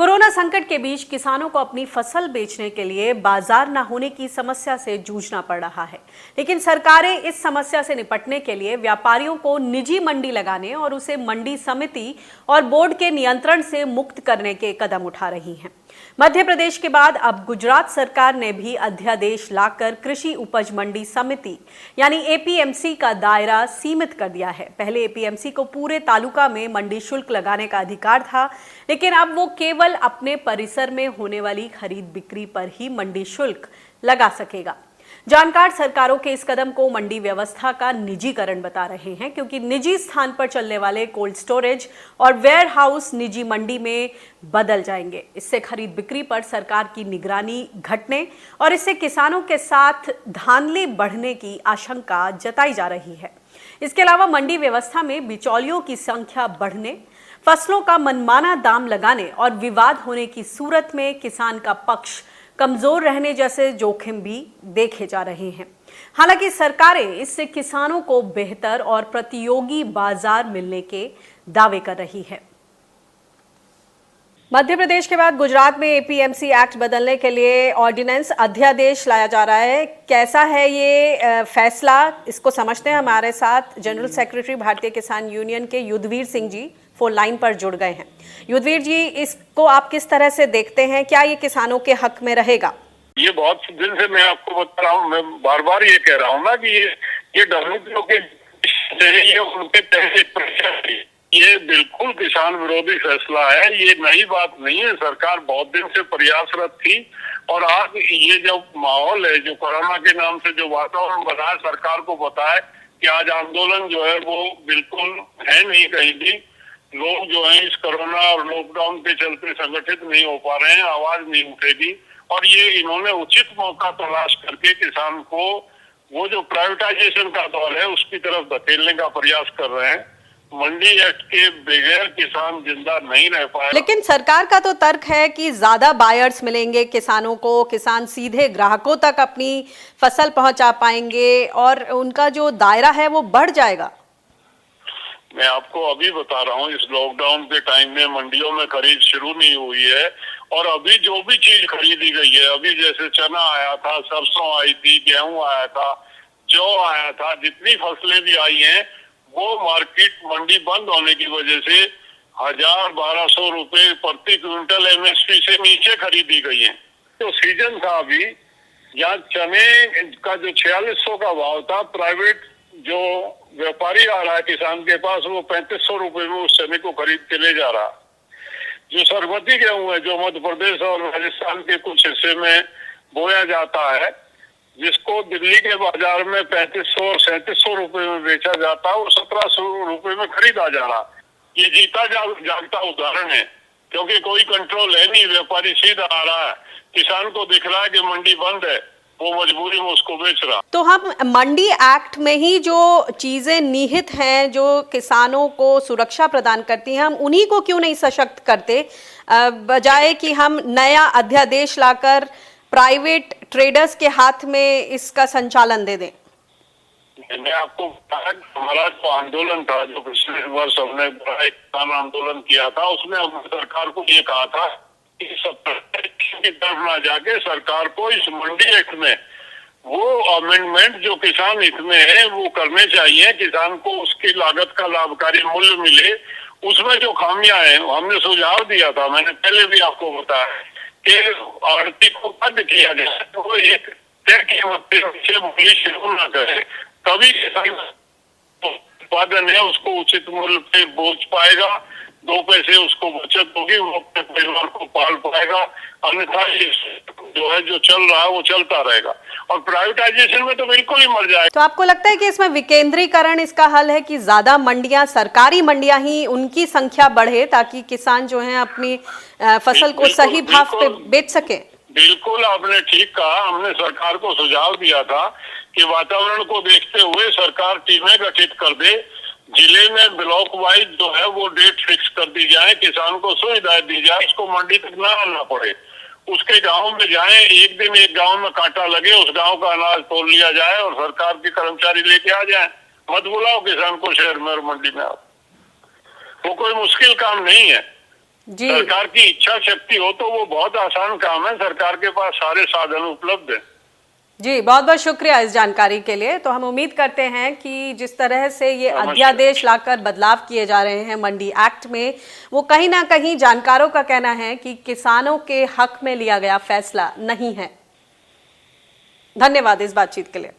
Corona संकट के बीच किसानों को अपनी फसल बेचने के लिए बाजार न होने की समस्या से जूझना पड़ रहा है। लेकिन सरकारें इस समस्या से निपटने के लिए व्यापारियों को निजी मंडी लगाने और उसे मंडी समिति और बोर्ड के नियंत्रण से मुक्त करने के कदम उठा रही हैं। मध्य प्रदेश के बाद अब गुजरात सरकार ने भी अध्यादेश लाकर कृषि उपज मंडी समिति यानी एपीएमसी का दायरा सीमित कर दिया है। पहले एपीएमसी को पूरे तालुका में मंडी शुल्क लगाने का अधिकार था, लेकिन अब वो केवल अपने परिसर में होने वाली खरीद बिक्री पर ही मंडी शुल्क लगा सकेगा। जानकार सरकारों के इस कदम को मंडी व्यवस्था का निजीकरण बता रहे हैं, क्योंकि निजी स्थान पर चलने वाले कोल्ड स्टोरेज और वेयर हाउस निजी मंडी में बदल जाएंगे। इससे खरीद बिक्री पर सरकार की निगरानी घटने और इससे किसानों के साथ धांधली बढ़ने की आशंका जताई जा रही है। इसके अलावा मंडी व्यवस्था में बिचौलियों की संख्या बढ़ने, फसलों का मनमाना दाम लगाने और विवाद होने की सूरत में किसान का पक्ष कमजोर रहने जैसे जोखिम भी देखे जा रहे हैं। हालांकि सरकारें इससे किसानों को बेहतर और प्रतियोगी बाजार मिलने के दावे कर रही है। मध्य प्रदेश के बाद गुजरात में एपीएमसी एक्ट बदलने के लिए ऑर्डिनेंस अध्यादेश लाया जा रहा है। कैसा है ये फैसला, इसको समझते हैं। हमारे साथ जनरल सेक्रेटरी भारतीय किसान यूनियन के युद्धवीर सिंह जी फोन लाइन पर जुड़ गए हैं। युद्धवीर जी, इसको आप किस तरह से देखते हैं? क्या ये किसानों के हक में रहेगा? ये बहुत दिन से मैं आपको बता रहा हूँ, मैं बार बार ये कह रहा हूँ ना कि ये डब्ल्यूटीओ के ये उनके तहत ये बिल्कुल किसान विरोधी फैसला है। ये नई बात नहीं है। सरकार बहुत दिन से प्रयासरत थी और आज ये जो माहौल है, जो कोरोना के नाम से जो वातावरण बना है, सरकार को पता है कि आज आंदोलन जो है वो बिल्कुल है नहीं। कहीं भी लोग जो है इस कोरोना और लॉकडाउन के चलते संगठित नहीं हो पा रहे हैं, आवाज नहीं उठेगी। और ये इन्होंने उचित मौका तलाश करके किसान को वो जो प्राइवेटाइजेशन का दौर है उसकी तरफ धकेलने का प्रयास कर रहे हैं। मंडी एक्ट के बगैर किसान जिंदा नहीं रह पाए। लेकिन सरकार का तो तर्क है कि ज्यादा बायर्स मिलेंगे किसानों को, किसान सीधे ग्राहकों तक अपनी फसल पहुंचा पाएंगे और उनका जो दायरा है वो बढ़ जाएगा। मैं आपको अभी बता रहा हूँ, इस लॉकडाउन के टाइम में मंडियों में खरीद शुरू नहीं हुई है और अभी जो भी चीज खरीदी गई है, अभी जैसे चना आया था, सरसों आई थी, गेहूं आया था, जौ आया था, जितनी फसलें भी आई हैं वो मार्केट मंडी बंद होने की वजह से 1000-1200 रुपए प्रति क्विंटल एमएसपी से नीचे खरीदी गई है। तो सीजन था अभी, यहाँ चने का जो 4600 का भाव था, प्राइवेट जो व्यापारी आ रहा है किसान के पास, वो 3500 रुपए में उस चने को खरीद के ले जा रहा। जो सरबती गेहूं है, जो मध्य प्रदेश और राजस्थान के कुछ हिस्से में बोया जाता है, जिसको दिल्ली के बाजार में 3500 और 3700 रुपए में बेचा जाता है, वो 1700 रुपए में खरीदा जा रहा। ये जीता जागता उदाहरण है, क्योंकि कोई कंट्रोल है नहीं। व्यापारी सीधा आ रहा है, किसान को दिख रहा है कि मंडी बंद है, वो मजबूरी में उसको बेच रहा। तो हम मंडी एक्ट में ही जो चीजें निहित हैं, जो किसानों को सुरक्षा प्रदान करती हैं, हम उन्हीं को क्यों नहीं सशक्त करते, बजाय कि हम नया अध्यादेश लाकर प्राइवेट ट्रेडर्स के हाथ में इसका संचालन दे दें? मैंने आपको बताया, हमारा जो आंदोलन था, जो पिछले वर्ष हमने किसान आंदोलन किया था, उसमें हमने सरकार को ये कहा था कि सब की तरफ ना जाके सरकार को इस मंडी एक्ट में वो अमेंडमेंट जो किसान हित में है वो करने चाहिए। किसान को उसकी लागत का लाभकारी मूल्य मिले। उसमें जो खामियां हैं हमने सुझाव दिया था, मैंने पहले भी आपको बताया कि आड़ती को बंद किया जाए, तो वो एक तय कीमत से बोली शुरू न करे, तभी किसान उत्पादन है उसको उचित मूल्य पे बेच पाएगा, 2 पैसे उसको बचत होगी, वो अपने परिवार को पाल पाएगा। अन्यथा जो है जो चल रहा है वो चलता रहेगा और प्राइवेटाइजेशन में तो बिल्कुल ही मर जाएगा। तो आपको लगता है कि इसमें विकेंद्रीकरण इसका हल है कि ज्यादा मंडियां, सरकारी मंडियां ही उनकी संख्या बढ़े ताकि किसान जो है अपनी फसल को सही भाव पे बेच सके? बिल्कुल आपने ठीक कहा। हमने सरकार को सुझाव दिया था कि वातावरण को देखते हुए सरकार टीमें गठित कर दे, जिले में ब्लॉक वाइज जो है वो डेट फिक्स कर दी जाए, किसान को सुविधाएं दी जाए, उसको मंडी तक ना आना पड़े। उसके गांव में जाएं, एक दिन एक गांव में कांटा लगे, उस गांव का अनाज तोल लिया जाए और सरकार के कर्मचारी लेके आ जाए। मत बुलाओ किसान को शहर में और मंडी में। आप वो कोई मुश्किल काम नहीं है। जी सरकार की इच्छा शक्ति हो तो वो बहुत आसान काम है। सरकार के पास सारे साधन उपलब्ध है। जी, बहुत बहुत शुक्रिया इस जानकारी के लिए। तो हम उम्मीद करते हैं कि जिस तरह से ये नमस्कार। अध्यादेश लाकर बदलाव किए जा रहे हैं मंडी एक्ट में, वो कहीं ना कहीं जानकारों का कहना है कि किसानों के हक में लिया गया फैसला नहीं है। धन्यवाद इस बातचीत के लिए।